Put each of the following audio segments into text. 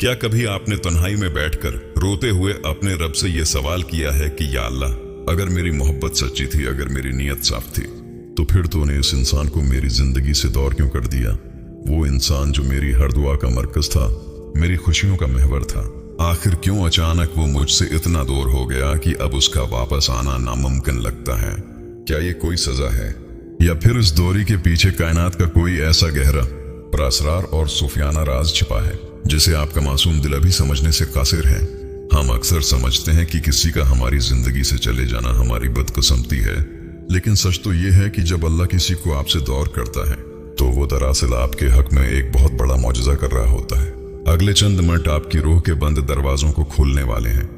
क्या कभी आपने तन्हाई में बैठकर रोते हुए अपने रब से यह सवाल किया है कि या अल्लाह, अगर मेरी मोहब्बत सच्ची थी, अगर मेरी नीयत साफ थी, तो फिर तूने इस इंसान को मेरी जिंदगी से दूर क्यों कर दिया? वो इंसान जो मेरी हर दुआ का मरकज था, मेरी खुशियों का महवर था, आखिर क्यों अचानक वो मुझसे इतना दूर हो गया कि अब उसका वापस आना नामुमकिन लगता है? क्या ये कोई सजा है, या फिर इस दूरी के पीछे कायनात का कोई ऐसा गहरा असरार और सूफियाना राज छिपा है जिसे आपका मासूम दिल अभी समझने से कासिर है? हम अक्सर समझते हैं कि किसी का हमारी जिंदगी से चले जाना हमारी बदकिस्मती है, लेकिन सच तो ये है कि जब अल्लाह किसी को आपसे दूर करता है तो वो दरअसल आपके हक में एक बहुत बड़ा मौजज़ा कर रहा होता है। अगले चंद मिनट आपकी रूह के बंद दरवाजों को खोलने वाले हैं।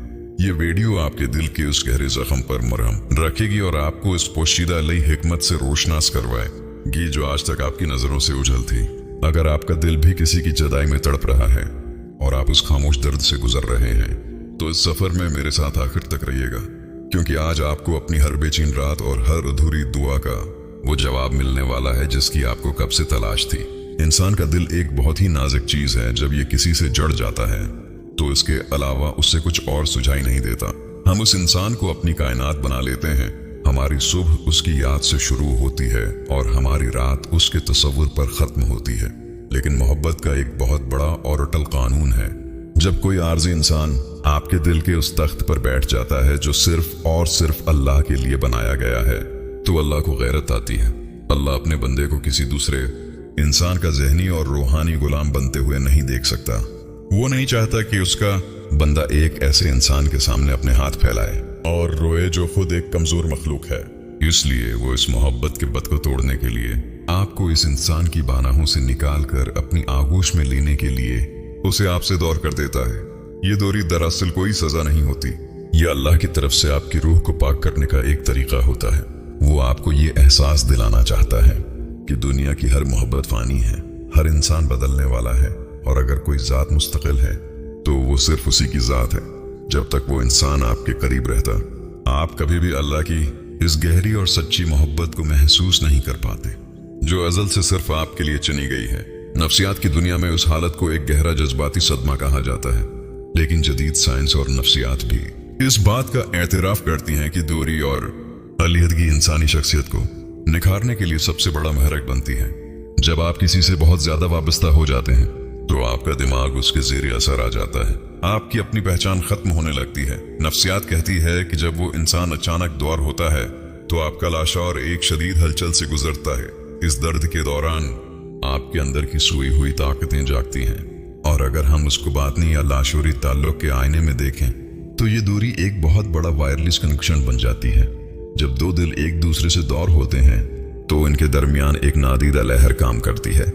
ये वीडियो आपके दिल के उस गहरे जख्म पर मरहम रखेगी और आपको इस पोशीदा अलई हिकमत से रोशनास करवाएगी जो आज तक आपकी नजरों से उजल थी। अगर आपका दिल भी किसी की जुदाई में तड़प रहा है और आप उस खामोश दर्द से गुजर रहे हैं, तो इस सफर में मेरे साथ आखिर तक रहिएगा, क्योंकि आज आपको अपनी हर बेचैन रात और हर अधूरी दुआ का वो जवाब मिलने वाला है जिसकी आपको कब से तलाश थी। इंसान का दिल एक बहुत ही नाजुक चीज है। जब ये किसी से जड़ जाता है तो इसके अलावा उससे कुछ और सुझाई नहीं देता। हम उस इंसान को अपनी कायनात बना लेते हैं। हमारी सुबह उसकी याद से शुरू होती है और हमारी रात उसके तसव्वुर पर खत्म होती है। लेकिन मोहब्बत का एक बहुत बड़ा और अटल कानून है। जब कोई आर्जी इंसान आपके दिल के उस तख्त पर बैठ जाता है जो सिर्फ और सिर्फ अल्लाह के लिए बनाया गया है, तो अल्लाह को गैरत आती है। अल्लाह अपने बंदे को किसी दूसरे इंसान का ज़हनी और रूहानी गुलाम बनते हुए नहीं देख सकता। वो नहीं चाहता कि उसका बंदा एक ऐसे इंसान के सामने अपने हाथ फैलाए और रोए जो खुद एक कमजोर मखलूक है। इसलिए वो इस मोहब्बत के बत को तोड़ने के लिए आपको इस इंसान की बानाहों से निकाल कर अपनी आगोश में लेने के लिए उसे आपसे दूर कर देता है। ये दूरी दरअसल कोई सजा नहीं होती, यह अल्लाह की तरफ से आपकी रूह को पाक करने का एक तरीका होता है। वो आपको ये एहसास दिलाना चाहता है कि दुनिया की हर मोहब्बत फानी है, हर इंसान बदलने वाला है, और अगर कोई जात मुस्तकिल है तो वो सिर्फ उसी की जात है। जब तक वो इंसान आपके करीब रहता, आप कभी भी अल्लाह की इस गहरी और सच्ची मोहब्बत को महसूस नहीं कर पाते जो अज़ल से सिर्फ आपके लिए चुनी गई है। नफ्सियात की दुनिया में उस हालत को एक गहरा जज्बाती सदमा कहा जाता है, लेकिन जदीद साइंस और नफ्सियात भी इस बात का एतराफ करती हैं कि दूरी और अलहदगी इंसानी शख्सियत को निखारने के लिए सबसे बड़ा महरक बनती है। जब आप किसी से बहुत ज्यादा वाबस्ता हो जाते हैं तो आपका दिमाग उसके ज़ेरे असर आ जाता है, आपकी अपनी पहचान खत्म होने लगती है। नफ्सियात कहती है कि जब वो इंसान अचानक दूर होता है तो आपका लाशौर एक शदीद हलचल से गुजरता है। इस दर्द के दौरान आपके अंदर की सोई हुई ताकतें जागती हैं, और अगर हम उसको बातनी या लाशोरी ताल्लुक के आईने में देखें तो ये दूरी एक बहुत बड़ा वायरलेस कनेक्शन बन जाती है। जब दो दिल एक दूसरे से दूर होते हैं तो इनके दरमियान एक नादीदा लहर काम करती है।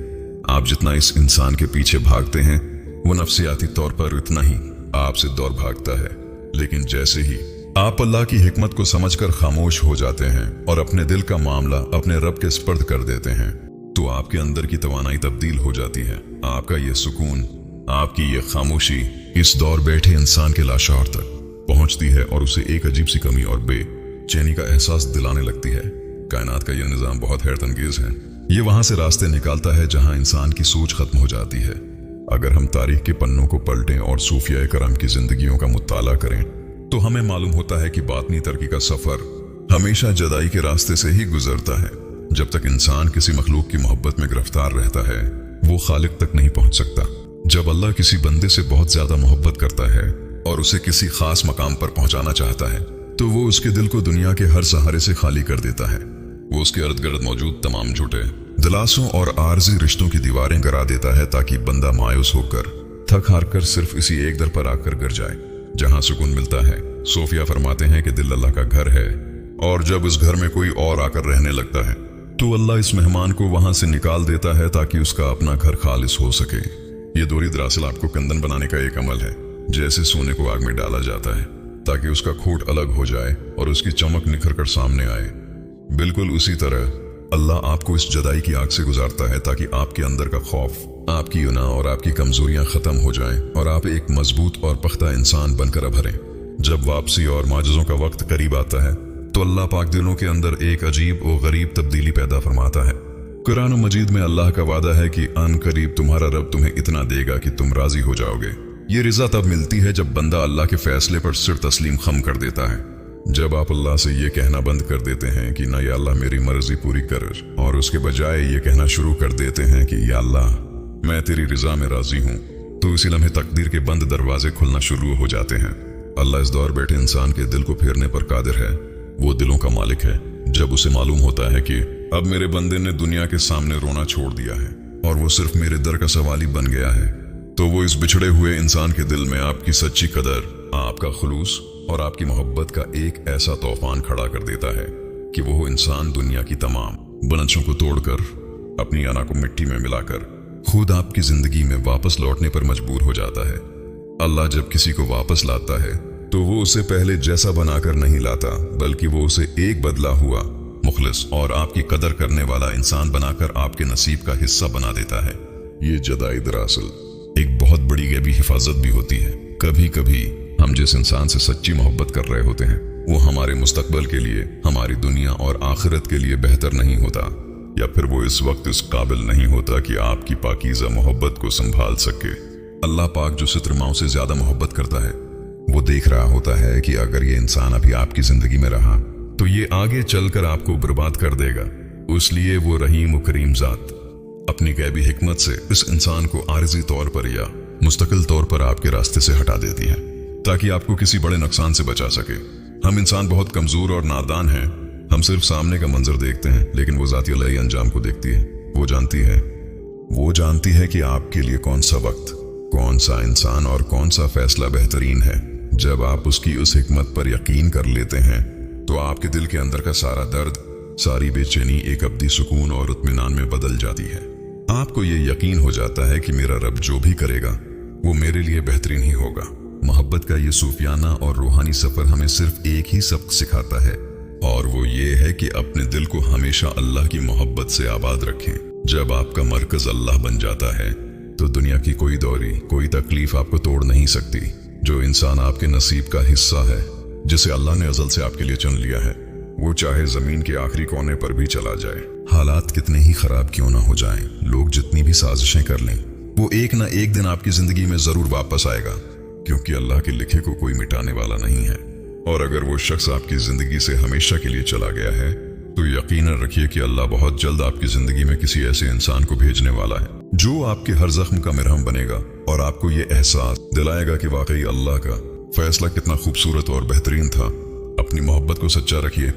आप जितना इस इंसान के पीछे भागते हैं वो नफ्सियाती तौर पर उतना ही आपसे दूर भागता है। लेकिन जैसे ही आप अल्लाह की हिकमत को समझकर खामोश हो जाते हैं और अपने दिल का मामला अपने रब के स्पर्द कर देते हैं, तो आपके अंदर की तवानाई तब्दील हो जाती है। आपका ये सुकून, आपकी ये खामोशी इस दौर बैठे इंसान के लाशौर तक पहुंचती है और उसे एक अजीब सी कमी और बेचैनी का एहसास दिलाने लगती है। कायनात का यह निजाम बहुत हैरत अंगेज है। ये वहां से रास्ते निकालता है जहां इंसान की सोच खत्म हो जाती है। अगर हम तारीख के पन्नों को पलटें और सूफिया करम की जिंदगियों का मुताला करें तो हमें मालूम होता है कि बातनी तरक्की का सफर हमेशा जदाई के रास्ते से ही गुजरता है। जब तक इंसान किसी मखलूक की मोहब्बत में गिरफ्तार रहता है वो खालिक तक नहीं पहुंच सकता। जब अल्लाह किसी बंदे से बहुत ज्यादा मोहब्बत करता है और उसे किसी खास मकाम पर पहुंचाना चाहता है तो वो उसके दिल को दुनिया के हर सहारे से खाली कर देता है। वो उसके इर्द गिर्द मौजूद तमाम झूठे दिलासों और आर्जी रिश्तों की दीवारें गिरा देता है ताकि बंदा मायूस होकर थक हार कर सिर्फ इसी एक दर पर आकर गिर जाए जहां सुकून मिलता है। सोफिया फरमाते हैं कि दिल अल्लाह का घर है, और जब इस घर में कोई और आकर रहने लगता है तो अल्लाह इस मेहमान को वहां से निकाल देता है ताकि उसका अपना घर खालिस हो सके। ये दूरी दरअसल आपको कंदन बनाने का एक अमल है। जैसे सोने को आग में डाला जाता है ताकि उसका खोट अलग हो जाए और उसकी चमक निखर कर सामने आए, बिल्कुल उसी तरह अल्लाह आपको इस जदाई की आग से गुजारता है ताकि आपके अंदर का खौफ, आपकी गुनाह और आपकी कमजोरियां खत्म हो जाएं और आप एक मजबूत और पख्ता इंसान बनकर उभरें। जब वापसी और माजज़ों का वक्त करीब आता है तो अल्लाह पाक दिलों के अंदर एक अजीब और गरीब तब्दीली पैदा फरमाता है। कुरान मजीद में अल्लाह का वादा है कि अन करीब तुम्हारा रब तुम्हें इतना देगा कि तुम राजी हो जाओगे। ये रिजा तब मिलती है जब बंदा अल्लाह के फैसले पर सिर तस्लीम खम कर देता है। जब आप अल्लाह से ये कहना बंद कर देते हैं कि ना या अल्लाह मेरी मर्जी पूरी कर, और उसके बजाय ये कहना शुरू कर देते हैं कि या अल्लाह मैं तेरी रिजा में राजी हूँ, तो इसी लम्हे तकदीर के बंद दरवाजे खुलना शुरू हो जाते हैं। अल्लाह इस दौर बैठे इंसान के दिल को फेरने पर कादिर है। वो दिलों का मालिक है। जब उसे मालूम होता है कि अब मेरे बंदे ने दुनिया के सामने रोना छोड़ दिया है और वो सिर्फ मेरे दर का सवाली बन गया है, तो वो इस बिछड़े हुए इंसान के दिल में आपकी सच्ची कदर, आपका खुलूस और आपकी मोहब्बत का एक ऐसा तूफान खड़ा कर देता है कि वो इंसान दुनिया की तमाम बंदिशों को तोड़कर अपनी अना को मिट्टी में मिलाकर खुद आपकी जिंदगी में वापस लौटने पर मजबूर हो जाता है। अल्लाह जब किसी को वापस लाता है तो वो उसे पहले जैसा बनाकर नहीं लाता, बल्कि वो उसे एक बदला हुआ, मुखलिस और आपकी कदर करने वाला इंसान बनाकर आपके नसीब का हिस्सा बना देता है। ये जदाई दरअसल एक बहुत बड़ी गैबी हिफाजत भी होती है। कभी कभी हम जिस इंसान से सच्ची मोहब्बत कर रहे होते हैं वो हमारे मुस्तकबल के लिए, हमारी दुनिया और आखिरत के लिए बेहतर नहीं होता, या फिर वो इस वक्त इस काबिल नहीं होता कि आपकी पाकीज़ा मोहब्बत को संभाल सके। अल्लाह पाक जो सित्र माओ से ज्यादा मोहब्बत करता है, वो देख रहा होता है कि अगर ये इंसान अभी आपकी जिंदगी में रहा तो ये आगे चलकर आपको बर्बाद कर देगा। इसलिए वो रहीम और करीम जात अपनी गैबी हिकमत से इस इंसान को आरिजी तौर पर या मुस्तकिल तौर पर आपके रास्ते से हटा देती है, ताकि आपको किसी बड़े नुकसान से बचा सके। हम इंसान बहुत कमजोर और नादान हैं। हम सिर्फ सामने का मंजर देखते हैं, लेकिन वो ज़ाती अलही अंजाम को देखती है। वो जानती है कि आपके लिए कौन सा वक्त, कौन सा इंसान और कौन सा फैसला बेहतरीन है। जब आप उसकी उस हिकमत पर यकीन कर लेते हैं तो आपके दिल के अंदर का सारा दर्द, सारी बेचैनी एक अब्दी सुकून और इत्मीनान में बदल जाती है। आपको ये यकीन हो जाता है कि मेरा रब जो भी करेगा वो मेरे लिए बेहतरीन ही होगा। मोहब्बत का ये सूफियाना और रूहानी सफर हमें सिर्फ एक ही सबक सिखाता है, और वो ये है कि अपने दिल को हमेशा अल्लाह की मोहब्बत से आबाद रखें। जब आपका मरकज अल्लाह बन जाता है तो दुनिया की कोई दौरी, कोई तकलीफ आपको तोड़ नहीं सकती। जो इंसान आपके नसीब का हिस्सा है, जिसे अल्लाह ने अज़ल से आपके लिए चुन लिया है, वो चाहे जमीन के आखिरी कोने पर भी चला जाए, हालात कितने ही खराब क्यों ना हो जाएं, लोग जितनी भी साजिशें कर लें, वो एक ना एक दिन आपकी जिंदगी में जरूर वापस आएगा, क्योंकि अल्लाह के लिखे को कोई मिटाने वाला नहीं है। और अगर वो शख्स आपकी जिंदगी से हमेशा के लिए चला गया है तो यकीनन रखिए कि अल्लाह बहुत जल्द आपकी जिंदगी में किसी ऐसे इंसान को भेजने वाला है जो आपके हर जख्म का मरहम बनेगा और आपको ये एहसास दिलाएगा कि वाकई अल्लाह का फैसला कितना खूबसूरत और बेहतरीन था। अपनी मोहब्बत को सच्चा रखिए,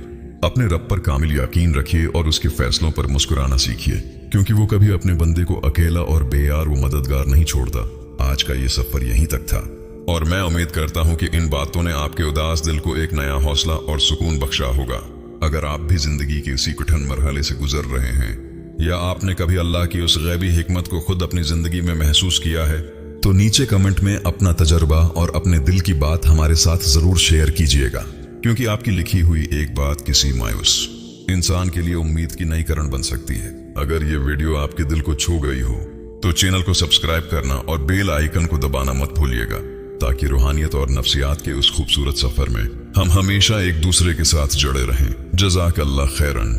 अपने रब पर कामिल यकीन रखिए और उसके फैसलों पर मुस्कुराना सीखिए, क्योंकि वो कभी अपने बंदे को अकेला और बेयार व मददगार नहीं छोड़ता। आज का ये सफर यहीं तक था और मैं उम्मीद करता हूँ कि इन बातों ने आपके उदास दिल को एक नया हौसला और सुकून बख्शा होगा। अगर आप भी जिंदगी के इसी कठिन मरहले से गुजर रहे हैं या आपने कभी अल्लाह की उस गैबी हिकमत को खुद अपनी जिंदगी में महसूस किया है, तो नीचे कमेंट में अपना तजर्बा और अपने दिल की बात हमारे साथ जरूर शेयर कीजिएगा, क्योंकि आपकी लिखी हुई एक बात किसी मायूस इंसान के लिए उम्मीद की नई किरण बन सकती है। अगर ये वीडियो आपके दिल को छू गई हो तो चैनल को सब्सक्राइब करना और बेल आइकन को दबाना मत भूलिएगा, ताकि रूहानियत और नफ्सियात के उस खूबसूरत सफर में हम हमेशा एक दूसरे के साथ जुड़े रहें। जज़ाकल्लाह खैरन।